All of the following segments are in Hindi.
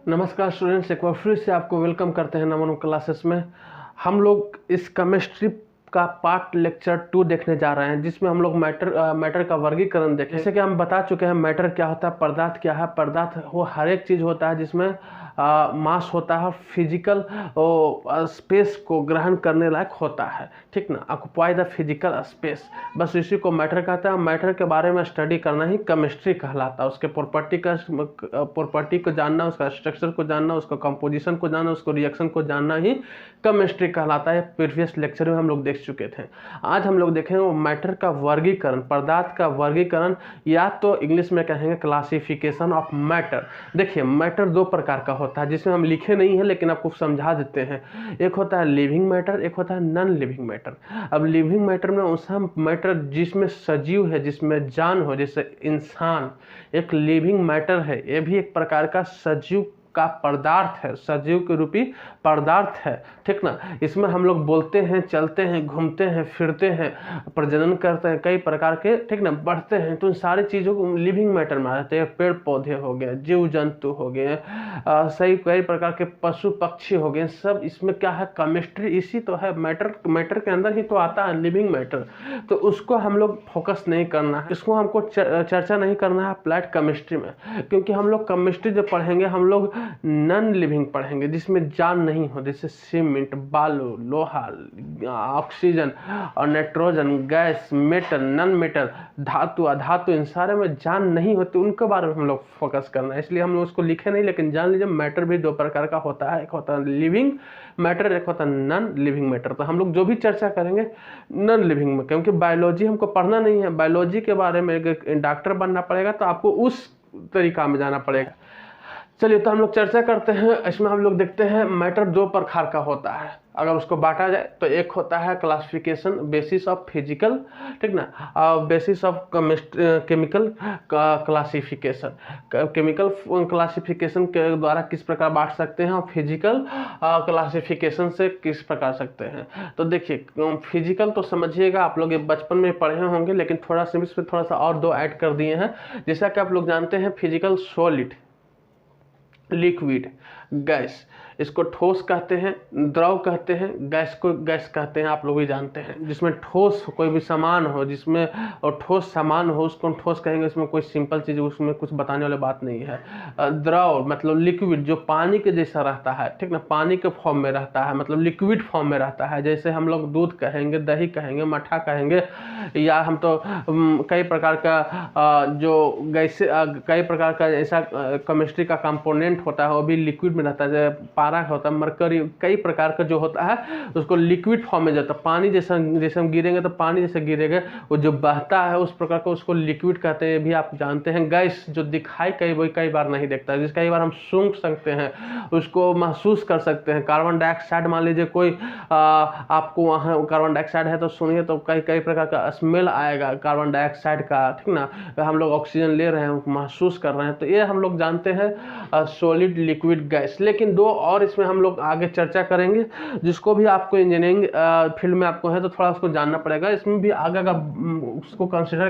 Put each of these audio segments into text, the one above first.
नमस्कार स्टूडेंट्स, एक बार फिर से आपको वेलकम करते हैं नमन क्लासेस में। हम लोग इस केमिस्ट्री का पार्ट लेक्चर 2 देखने जा रहे हैं, जिसमें हम लोग मैटर का वर्गीकरण देखें। जैसे कि हम बता चुके हैं मैटर क्या होता है, पदार्थ क्या है। पदार्थ वो हर एक चीज़ होता है जिसमें मास होता है, फिजिकल स्पेस को ग्रहण करने लायक होता है, ठीक ना। ऑक्युपाई द फिजिकल स्पेस, बस इसी को मैटर कहता है। मैटर के बारे में स्टडी करना ही केमिस्ट्री कहलाता है। उसके प्रॉपर्टी को जानना, उसका स्ट्रक्चर को जानना, उसका कंपोजिशन को जानना, उसको रिएक्शन को जानना ही केमिस्ट्री कहलाता है। प्रीवियस लेक्चर में हम लोग देख चुके थे। आज हम लोग देखेंगे वो मैटर का वर्गीकरण, पदार्थ का वर्गीकरण, या तो इंग्लिश में कहेंगे क्लासिफिकेशन ऑफ मैटर। देखिए, मैटर दो प्रकार का होता है, जिसमें हम लिखे नहीं है लेकिन आपको समझा देते हैं। एक होता है लिविंग मैटर, एक होता है नॉन लिविंग मैटर। अब लिविंग मैटर में उस मैटर जिसमें सजीव है, जिसमें जान हो, जैसे इंसान एक लिविंग मैटर है। ये भी एक प्रकार का सजीव का पदार्थ है, सजीव के रूपी पदार्थ है, ठीक ना। इसमें हम लोग बोलते हैं, चलते हैं, घूमते हैं, फिरते हैं, प्रजनन करते हैं, कई प्रकार के, ठीक ना, बढ़ते हैं। तो इन सारी चीज़ों को लिविंग मैटर में आते हैं। पेड़ पौधे हो गए, जीव जंतु हो गए, सही कई प्रकार के पशु पक्षी हो गए, सब इसमें क्या है, केमिस्ट्री इसी तो है। मैटर के अंदर ही तो आता है लिविंग मैटर। तो उसको हम लोग फोकस नहीं करना है, इसको हमको चर्चा नहीं करना है अप्लाइड केमिस्ट्री में, क्योंकि हम लोग केमिस्ट्री जब पढ़ेंगे हम लोग नॉन लिविंग पढ़ेंगे, जिसमें जान नहीं हो, जैसे सीमेंट, बालू, लोहा, ऑक्सीजन और nitrogen, gas, metal, non metal, धातु, अधातु, इन सारे में जान नहीं होती, उनके बारे में हम लोग फोकस करना है। इसलिए हम लोग उसको लिखे नहीं, लेकिन जान लीजिए मैटर भी दो प्रकार का होता है। एक होता है लिविंग मैटर, एक होता है नॉन लिविंग मैटर। तो हम लोग जो भी चर्चा करेंगे नॉन लिविंग में, क्योंकि बायोलॉजी हमको पढ़ना नहीं है। बायोलॉजी के बारे में डॉक्टर बनना पड़ेगा तो आपको उस तरीका में जाना पड़ेगा। चलिए, तो हम लोग चर्चा करते हैं। इसमें हम लोग देखते हैं मैटर दो प्रकार का होता है। अगर उसको बांटा जाए तो एक होता है क्लासिफिकेशन बेसिस ऑफ फिजिकल, ठीक ना, basis of chemical classification. Chemical classification के द्वारा किस प्रकार बांट सकते हैं और फिजिकल क्लासिफिकेशन से किस प्रकार सकते हैं। तो देखिए, फिजिकल तो समझिएगा, आप लोग ये बचपन में पढ़े होंगे, लेकिन थोड़ा सा इसमें थोड़ा सा और दो ऐड कर दिए हैं। जैसा कि आप लोग जानते हैं, फिजिकल सॉलिड, लिक्विड, गैस, इसको ठोस कहते हैं, द्रव कहते हैं, गैस को गैस कहते हैं, आप लोग भी जानते हैं। जिसमें ठोस कोई भी सामान हो, जिसमें और ठोस सामान हो, उसको ठोस कहेंगे। इसमें कोई सिंपल चीज़, उसमें कुछ बताने वाली बात नहीं है। द्रव मतलब लिक्विड, जो पानी के जैसा रहता है, ठीक ना, पानी के फॉर्म में रहता है, मतलब लिक्विड फॉर्म में रहता है। जैसे हम लोग दूध कहेंगे, दही कहेंगे, मट्ठा कहेंगे, या हम तो कई प्रकार का जो गैसे कई प्रकार का ऐसा केमिस्ट्री का कंपोनेंट होता है, वो भी लिक्विड में रहता है। जैसे पारा होता है, मरकरी, कई प्रकार का जो होता है उसको लिक्विड फॉर्म में जाता है। पानी जैसा जैसे हम गिरेंगे तो पानी जैसे गिरेगा, वो जो बहता है उस प्रकार का, उसको लिक्विड कहते हैं। ये भी आप जानते हैं। गैस जो दिखाई कई बार नहीं देखता है, जिस कई बार हम सूंघ सकते हैं, उसको महसूस कर सकते हैं। कार्बन डाइऑक्साइड, मान लीजिए कोई आपको वहाँ कार्बन डाइऑक्साइड है तो सुनिए तो कई प्रकार का स्मेल आएगा कार्बन डाइऑक्साइड का, ठीक ना। हम लोग ऑक्सीजन ले रहे हैं, महसूस कर रहे हैं। तो ये हम लोग जानते हैं सॉलिड, लिक्विड, गैस। लेकिन दो और इसमें हम लोग आगे चर्चा करेंगे, जिसको भी आपको इंजीनियरिंग फील्ड में आपको है तो थोड़ा उसको जानना पड़ेगा। इसमें भी आगे का उसको कंसिडर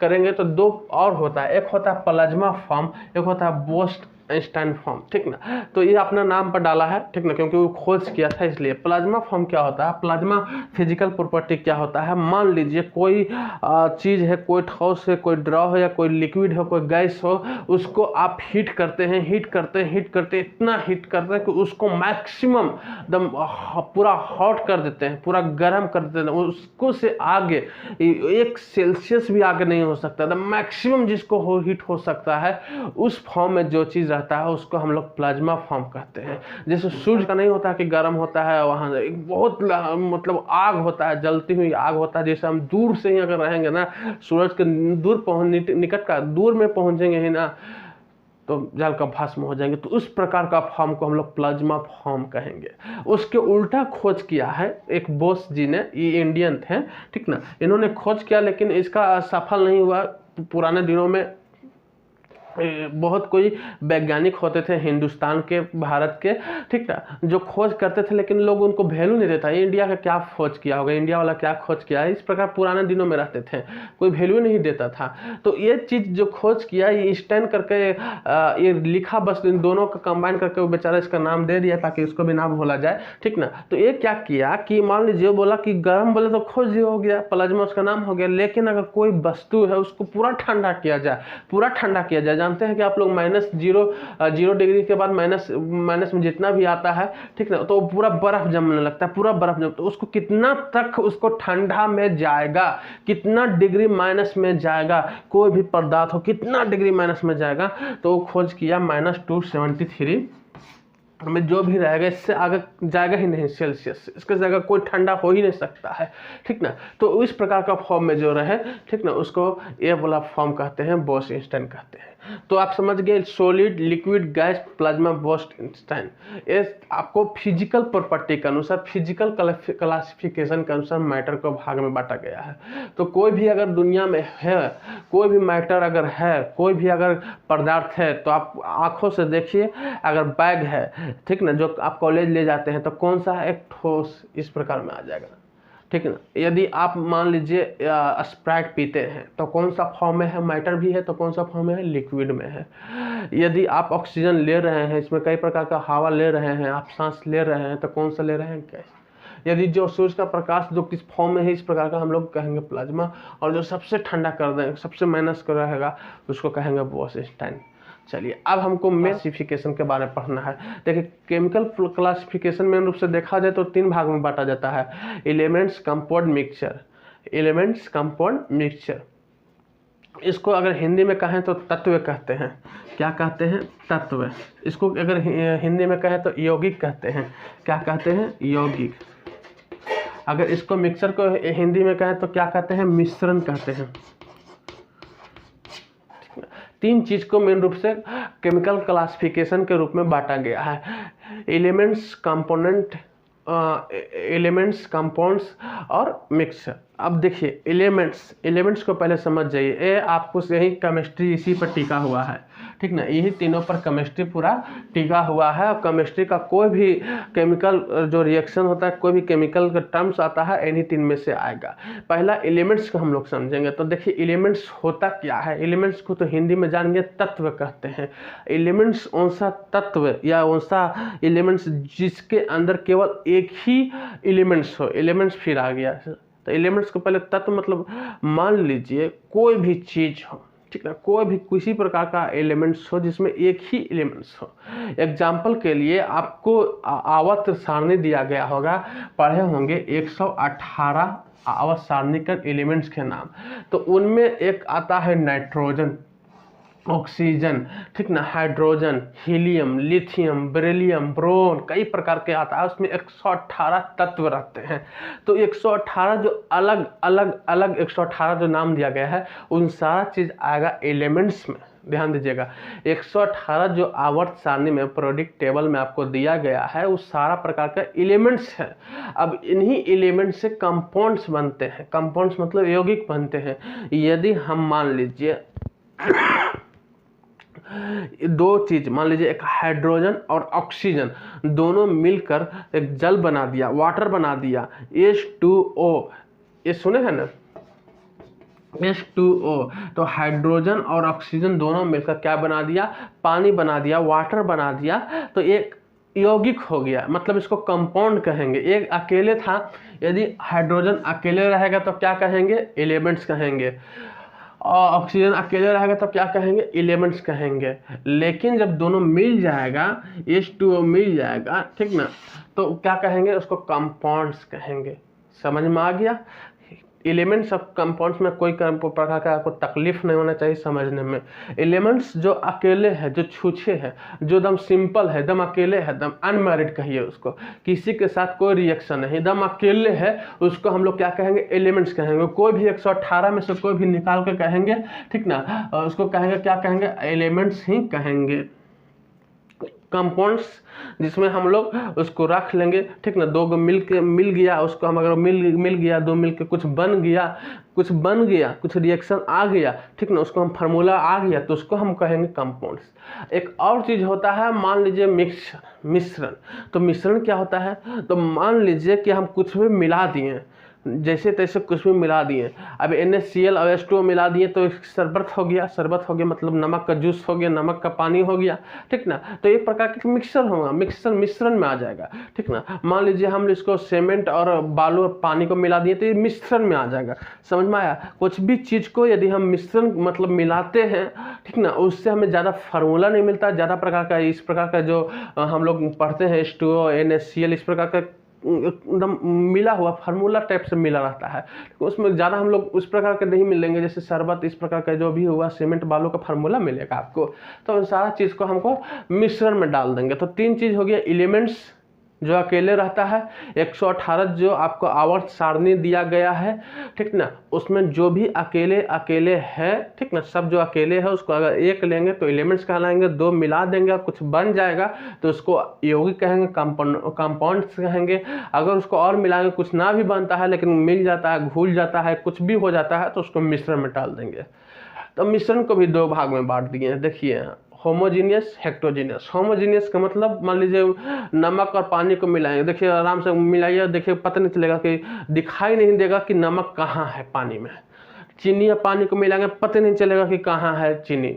करेंगे तो दो और होता है। एक होता है प्लाज्मा फॉर्म, एक होता है बोस्ट-आइंस्टाइन फॉर्म, ठीक ना। तो ये अपना नाम पर डाला है, ठीक ना, क्योंकि वो खोज किया था इसलिए। प्लाज्मा फॉर्म क्या होता है, प्लाज्मा फिजिकल प्रॉपर्टी क्या होता है। मान लीजिए कोई चीज़ है, कोई ठोस है, कोई द्रव है, या कोई लिक्विड हो, कोई गैस हो, उसको आप हीट करते हैं, इतना हीट करते हैं कि उसको मैक्सिमम एकदम पूरा हॉट कर देते हैं, पूरा गर्म कर देते हैं। उसको से आगे 1 सेल्सियस भी आगे नहीं हो सकता। द मैक्सिमम जिसको हीट हो सकता है, उस फॉर्म में जो चीज़ रहता है उसको हम लोग प्लाज्मा फॉर्म कहते हैं। जैसे सूर्य का नहीं होता कि गर्म होता है, वहाँ एक बहुत मतलब आग होता है, जलती हुई आग होता है। जैसे हम दूर से ही अगर रहेंगे ना, सूरज के निकट का दूर में पहुँचेंगे ही ना, तो जल का भस्म हो जाएंगे। तो उस प्रकार का फॉर्म को हम लोग प्लाज्मा फॉर्म कहेंगे। उसके उल्टा खोज किया है एक बोस जी ने, ये इंडियन थे, ठीक ना। इन्होंने खोज किया, लेकिन इसका सफल नहीं हुआ। पुराने दिनों में बहुत कोई वैज्ञानिक होते थे हिंदुस्तान के, भारत के, ठीक ना, जो खोज करते थे, लेकिन लोग उनको वैल्यू नहीं देता। ये इंडिया का क्या खोज किया होगा, इंडिया वाला क्या खोज किया है, इस प्रकार पुराने दिनों में रहते थे, कोई वैल्यू नहीं देता था। तो ये चीज़ जो खोज किया, ये स्टैंड करके ये लिखा, बस इन दोनों का कंबाइन करके वो बेचारा इसका नाम दे दिया ताकि उसको भी नाम भूला जाए, ठीक ना। तो ये क्या किया कि मान लीजिए बोला कि गर्म बोले तो खोज हो गया, प्लाज्मा उसका नाम हो गया, लेकिन अगर कोई वस्तु है उसको पूरा ठंडा किया जाए, पूरा ठंडा किया जाए, जानते हैं कि आप लोग -0 डिग्री के बाद माइनस में जितना भी आता है, ठीक ना, तो पूरा बर्फ जमने लगता है, पूरा बर्फ जम, तो उसको कितना तक उसको ठंडा में जाएगा, कितना डिग्री माइनस में जाएगा, कोई भी पदार्थ हो कितना डिग्री माइनस में जाएगा, तो वो खोज किया -273 में जो भी रहेगा इससे आगे जाएगा ही नहीं सेल्सियस, इसके जगह कोई ठंडा हो ही नहीं सकता है, ठीक ना। तो इस प्रकार का फॉर्म में जो रहे, ठीक ना, उसको ये वाला फॉर्म कहते हैं, बोस-einstein कहते हैं। तो आप समझ गए, सॉलिड, लिक्विड, गैस, प्लाज्मा, बोस-einstein। ये आपको फिजिकल प्रॉपर्टी के अनुसार, फिजिकल क्लासिफिकेशन के अनुसार मैटर को भाग में बांटा गया है। तो कोई भी अगर दुनिया में है, कोई भी मैटर अगर है, कोई भी अगर पदार्थ है, तो आप आंखों से देखिए, अगर बैग है, ठीक ना, जो आप कॉलेज ले जाते हैं, तो कौन सा है, एक ठोस, इस प्रकार में आ जाएगा, ठीक है ना। यदि आप मान लीजिए स्प्राइट पीते हैं तो कौन सा फॉर्म में है, मैटर भी है, तो कौन सा फॉर्म में है, लिक्विड में है। यदि आप ऑक्सीजन ले रहे हैं, इसमें कई प्रकार का हवा ले रहे हैं, आप सांस ले रहे हैं, तो कौन सा ले रहे हैं, गैस। यदि जो सूर्य का प्रकाश जो किस फॉर्म में है, इस प्रकार का हम लोग कहेंगे प्लाज्मा, और जो सबसे ठंडा कर दें, सबसे माइनस कर रहेगा, उसको कहेंगे बोस-einstein। चलिए अब हमको क्लासिफिकेशन के बारे में पढ़ना है। देखिए, केमिकल क्लासिफिकेशन में रूप से देखा जाए तो 3 भाग में बांटा जाता है, elements, compound, mixture. Elements, compound, mixture. इसको अगर हिंदी में कहें तो तत्व कहते हैं। क्या कहते हैं, तत्व। इसको अगर हिंदी में कहें तो यौगिक कहते हैं। क्या कहते हैं, यौगिक। अगर इसको मिक्सचर को हिंदी में कहें तो क्या कहते हैं, मिश्रण कहते हैं। 3 चीज़ को मेन रूप से केमिकल क्लासिफिकेशन के रूप में बांटा गया है, एलिमेंट्स, कंपोनेंट, एलिमेंट्स, कंपाउंड्स और मिक्सचर। अब देखिए, एलिमेंट्स को पहले समझ जाइए। ये आपको यही केमिस्ट्री इसी पर टिका हुआ है, ठीक ना, यही तीनों पर केमिस्ट्री पूरा टिका हुआ है। और केमिस्ट्री का कोई भी केमिकल जो रिएक्शन होता है, कोई भी केमिकल का टर्म्स आता है, इन्हीं 3 में से आएगा। पहला एलिमेंट्स को हम लोग समझेंगे। तो देखिए, एलिमेंट्स होता क्या है। एलिमेंट्स को तो हिंदी में जानेंगे तत्व कहते हैं। एलिमेंट्स कौन सा तत्व या कौन सा एलिमेंट्स जिसके अंदर केवल एक ही एलिमेंट्स हो, एलिमेंट्स फिर आ गया। तो एलिमेंट्स को पहले तत्व मतलब मान लीजिए कोई भी चीज़ हो, ठीक है, कोई भी किसी प्रकार का एलिमेंट्स हो जिसमें एक ही एलिमेंट्स हो। एग्जाम्पल के लिए आपको आवर्त सारणी दिया गया होगा, पढ़े होंगे 118 आवर्त सारणी के एलिमेंट्स के नाम। तो उनमें एक आता है नाइट्रोजन, ऑक्सीजन, ठीक ना, hydrogen, helium, lithium, beryllium, boron, कई प्रकार के आता है। उसमें 118 तत्व रहते हैं। तो 118 जो अलग अलग 118 जो नाम दिया गया है, उन सारा चीज़ आएगा एलिमेंट्स में। ध्यान दीजिएगा, 118 जो आवर्त सारणी में पीरियोडिक टेबल में आपको दिया गया है, वो सारा प्रकार का एलिमेंट्स है। अब इन्हीं एलिमेंट्स से कंपाउंड्स बनते हैं। कंपाउंड्स मतलब यौगिक बनते हैं। यदि हम मान लीजिए 2 चीज, मान लीजिए एक हाइड्रोजन और ऑक्सीजन, दोनों मिलकर एक जल बना दिया, वाटर बना दिया, H2O, ये सुने हैं ना, H2O। तो हाइड्रोजन और ऑक्सीजन दोनों मिलकर क्या बना दिया, पानी बना दिया, वाटर बना दिया। तो एक यौगिक हो गया, मतलब इसको कंपाउंड कहेंगे। एक अकेले था, यदि हाइड्रोजन अकेले रहेगा तो क्या कहेंगे, एलिमेंट्स कहेंगे। और ऑक्सीजन अकेले रहेगा तो क्या कहेंगे, एलिमेंट्स कहेंगे। लेकिन जब दोनों मिल जाएगा, H2O मिल जाएगा, ठीक ना, तो क्या कहेंगे, उसको कंपाउंड्स कहेंगे। समझ में आ गया। एलिमेंट्स और कंपाउंड्स में कोई प्रकार का आपको तकलीफ नहीं होना चाहिए समझने में। एलिमेंट्स जो अकेले है, जो छूछे है, जो एकदम सिंपल है, एकदम अकेले है, एकदम अनमैरिड कहिए उसको, किसी के साथ कोई रिएक्शन नहीं, एकदम अकेले है, उसको हम लोग क्या कहेंगे, एलिमेंट्स कहेंगे। कोई भी 118 में से कोई भी निकाल के कहेंगे, ठीक ना, उसको कहेंगे, क्या कहेंगे, एलिमेंट्स ही कहेंगे। कंपाउंड्स, जिसमें हम लोग उसको रख लेंगे, ठीक ना। दो मिल गया, उसको हम अगर मिल गया, दो मिल के कुछ बन गया, कुछ रिएक्शन आ गया, ठीक ना, उसको हम फार्मूला आ गया, तो उसको हम कहेंगे कंपाउंड्स। एक और चीज़ होता है, मान लीजिए मिश्रण। तो मिश्रण क्या होता है, तो मान लीजिए कि हम कुछ भी मिला दिए, जैसे तैसे कुछ भी मिला दिए। अब NaCl और H2O मिला दिए तो शरबत हो गया मतलब नमक का जूस हो गया, नमक का पानी हो गया, ठीक ना। तो एक प्रकार का मिक्सर होगा, मिश्रण में आ जाएगा, ठीक ना। मान लीजिए हम इसको सीमेंट और बालू और पानी को मिला दिए तो ये मिश्रण में आ जाएगा। समझ में आया? कुछ भी चीज़ को यदि हम मिश्रण मतलब मिलाते हैं, ठीक ना, उससे हमें ज़्यादा फार्मूला नहीं मिलता, ज़्यादा प्रकार का इस प्रकार का जो हम लोग पढ़ते हैं H2O NaCl, इस प्रकार का एकदम मिला हुआ फार्मूला टाइप से मिला रहता है। तो उसमें ज़्यादा हम लोग उस प्रकार के नहीं मिलेंगे, जैसे शरबत इस प्रकार का जो भी हुआ, सीमेंट बालू का फार्मूला मिलेगा आपको। तो उन सारा चीज़ को हमको मिश्रण में डाल देंगे। तो 3 चीज़ हो गया, एलिमेंट्स जो अकेले रहता है, 118 जो आपको आवर्त सारणी दिया गया है, ठीक ना, उसमें जो भी अकेले है, ठीक ना, सब जो अकेले है उसको अगर एक लेंगे तो एलिमेंट्स कहलाएंगे, 2 मिला देंगे कुछ बन जाएगा तो उसको यौगिक कहेंगे, कंपाउंड्स कहेंगे। अगर उसको और मिलाएंगे, कुछ ना भी बनता है लेकिन मिल जाता है, घुल जाता है, कुछ भी हो जाता है, तो उसको मिश्रण में डाल देंगे। तो मिश्रण को भी 2 भाग में बांट दिए हैं। देखिए, होमोजीनियस, हेक्टोजीनियस। होमोजीनियस का मतलब मान लीजिए नमक और पानी को मिलाएंगे, देखिए आराम से मिलाइए, देखिए पता नहीं चलेगा, कि दिखाई नहीं देगा कि नमक कहाँ है पानी में। चीनी या पानी को मिलाएंगे, पता नहीं चलेगा कि कहाँ है चीनी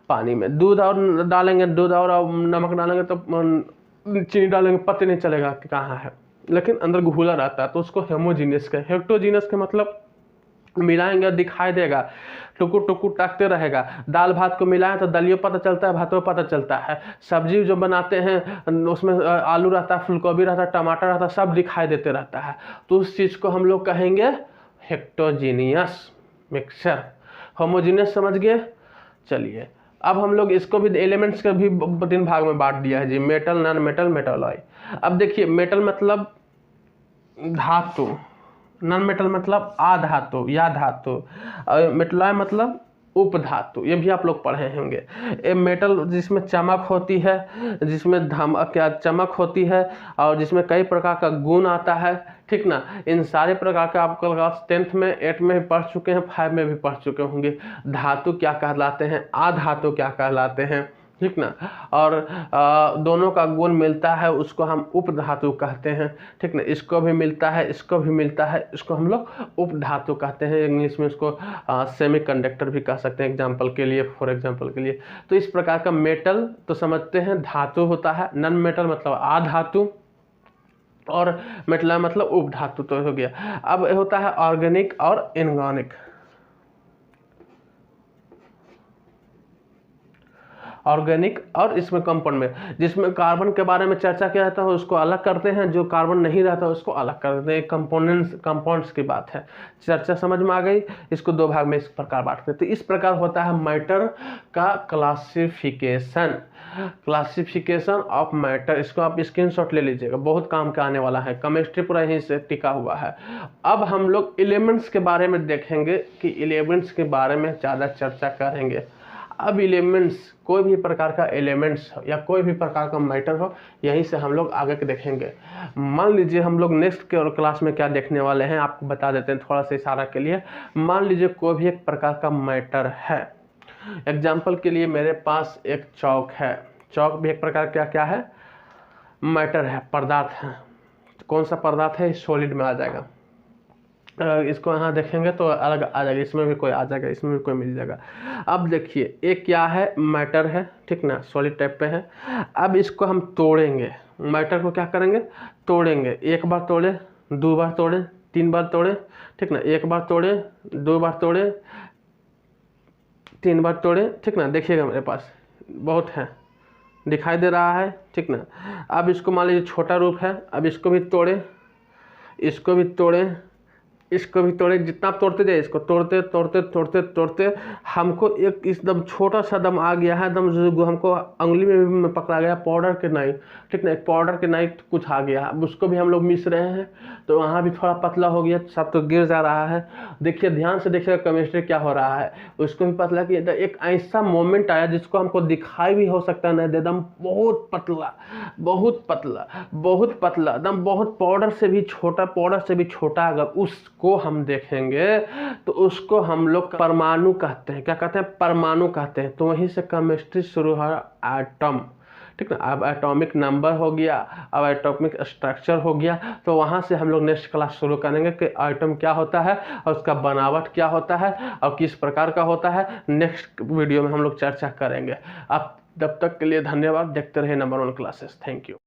पानी में। दूध और डालेंगे, दूध और नमक डालेंगे तो चीनी डालेंगे, पता नहीं चलेगा कि कहाँ है, लेकिन अंदर घुला रहता है, तो उसको होमोजीनियस का। हेक्टोजीनियस का मतलब मिलाएंगे दिखाई देगा, टुकुर टाकते रहेगा। दाल भात को मिलाएं तो दलियों पता चलता है, भातों पता चलता है। सब्जी जो बनाते हैं उसमें आलू रहता है, फूलगोभी रहता है, टमाटर रहता है, सब दिखाई देते रहता है, तो उस चीज़ को हम लोग कहेंगे हेक्टोजीनियस मिक्सचर। होमोजीनियस समझ गए? चलिए, अब हम लोग इसको भी एलिमेंट्स का भी 3 भाग में बांट दिया है जी, मेटल, नॉन मेटल, मेटालॉय। अब देखिए, मेटल मतलब धातु, नॉन मेटल मतलब अधातु या धातु, और मेटलॉय मतलब उपधातु। ये भी आप लोग पढ़े होंगे। ये मेटल जिसमें चमक होती है, जिसमें चमक होती है, और जिसमें कई प्रकार का गुण आता है, ठीक ना। इन सारे प्रकार का आपको 10th में 8 में भी पढ़ चुके हैं, 5 में भी पढ़ चुके होंगे। धातु क्या कहलाते हैं, अधातु क्या कहलाते हैं, ठीक ना। और दोनों का गुण मिलता है, उसको हम उपधातु कहते हैं, ठीक ना। इसको भी मिलता है, इसको भी मिलता है, इसको हम लोग उपधातु कहते हैं। इंग्लिश में इसको सेमीकंडक्टर भी कह सकते हैं, एग्जाम्पल के लिए, फॉर एग्जाम्पल के लिए। तो इस प्रकार का मेटल तो समझते हैं धातु होता है, नॉन मेटल मतलब अधातु, और मेटल मतलब उपधातु तो हो गया। अब होता है ऑर्गेनिक और इनऑर्गेनिक। ऑर्गेनिक और इसमें कंपाउंड में, जिसमें कार्बन के बारे में चर्चा किया जाता है उसको अलग करते हैं, जो कार्बन नहीं रहता उसको अलग कर देते हैं। कंपाउंड्स की बात है, चर्चा समझ में आ गई। इसको 2 भाग में इस प्रकार बांटते हैं। तो इस प्रकार होता है मैटर का क्लासिफिकेशन ऑफ मैटर। इसको आप स्क्रीनशॉट ले लीजिएगा, बहुत काम का आने वाला है, केमिस्ट्री पूरा यहीं से टिका हुआ है। अब हम लोग एलिमेंट्स के बारे में देखेंगे, कि एलिमेंट्स के बारे में ज़्यादा चर्चा करेंगे। अब एलिमेंट्स, कोई भी प्रकार का एलिमेंट्स या कोई भी प्रकार का मैटर हो, यहीं से हम लोग आगे के देखेंगे। मान लीजिए हम लोग नेक्स्ट के क्लास में क्या देखने वाले हैं आपको बता देते हैं थोड़ा सा इशारा के लिए। मान लीजिए कोई भी एक प्रकार का मैटर है, एग्जाम्पल के लिए मेरे पास एक चौक है। चौक भी एक प्रकार का क्या है, मैटर है, पदार्थ है। कौन सा पदार्थ है, सॉलिड में आ जाएगा। इसको यहाँ देखेंगे तो अलग आ जाएगा, इसमें भी कोई आ जाएगा, इसमें भी कोई मिल जाएगा। अब देखिए, एक क्या है, मैटर है, ठीक ना, सॉलिड टाइप पे है। अब इसको हम तोड़ेंगे, मैटर को क्या करेंगे, तोड़ेंगे। 1 बार तोड़े, 2 बार तोड़े, 3 बार तोड़े, ठीक ना। 1 बार तोड़े, 2 बार तोड़े, 3 बार तोड़े, ठीक ना। देखिएगा मेरे पास बहुत है, दिखाई दे रहा है, ठीक ना। अब इसको मान लीजिए छोटा रूप है, अब इसको भी तोड़े, इसको भी तोड़े, इसको भी तोड़े, जितना आप तोड़ते जाए इसको तोड़ते तोड़ते तोड़ते तोड़ते हमको एक एकदम छोटा सा दम आ गया है, एकदम जो हमको अंगुली में भी पकड़ा गया पाउडर के नाइट, ठीक ना, एक पाउडर के नाइट कुछ आ गया, अब उसको भी हम लोग मिस रहे हैं, तो वहाँ भी थोड़ा पतला हो गया, सब तो गिर जा रहा है। देखिए ध्यान से देखिएगा केमिस्ट्री क्या हो रहा है, उसको भी पतला किया, एक ऐसा मोमेंट आया जिसको हमको दिखाई भी हो सकता है नहीं, एकदम बहुत पतला बहुत पतला बहुत पतला, एकदम बहुत पाउडर से भी छोटा, पाउडर से भी छोटा, अगर उसको हम देखेंगे तो उसको हम लोग परमाणु कहते हैं। क्या कहते हैं? परमाणु कहते हैं। तो वहीं से केमिस्ट्री शुरू है, एटम, ठीक ना। अब एटॉमिक नंबर हो गया, अब एटॉमिक स्ट्रक्चर हो गया, तो वहाँ से हम लोग नेक्स्ट क्लास शुरू करेंगे कि एटम क्या होता है और उसका बनावट क्या होता है और किस प्रकार का होता है। नेक्स्ट वीडियो में हम लोग चर्चा करेंगे। अब तब तक के लिए धन्यवाद। देखते रहे नंबर 1 क्लासेस। Thank you.